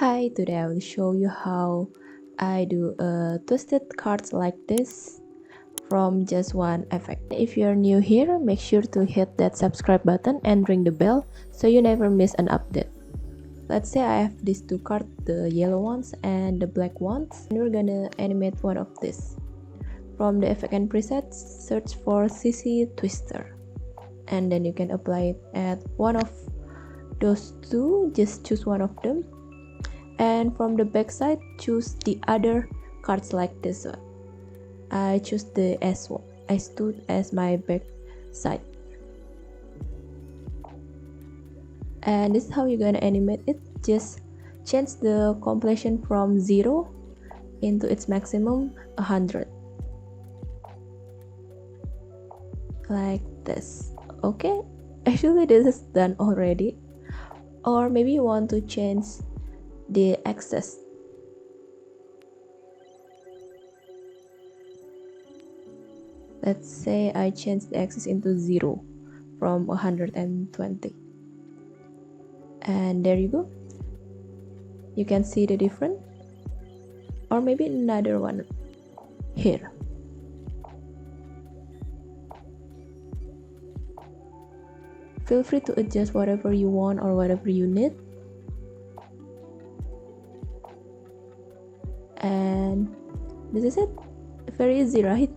Hi, today I will show you how I do a twisted cards like this from just one effect. If you're new here, make sure to hit that subscribe button and ring the bell so you never miss an update. Let's say I have these two cards, the yellow ones and the black ones, and we're gonna animate one of this. From the effect and presets, search for CC Twister, and then you can apply it at one of those two. Just choose one of them, and from the back side choose the other cards like this one. I choose the S1, S2 as my back side, and this is how you're gonna animate it. Just change the completion from 0 into its maximum 100 like this. Okay, actually this is done already, or maybe you want to change the axis. Let's say I change the axis into 0 from 120, and there you go. You can see the difference, or maybe another one here. Feel free to adjust whatever you want or whatever you need. And this is it. Very easy, right?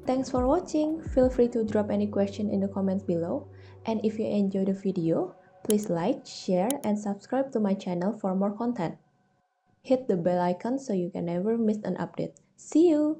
Thanks for watching. Feel free to drop any question in the comments below. And if you enjoyed the video, please like, share, and subscribe to my channel for more content. Hit the bell icon so you can never miss an update. See you!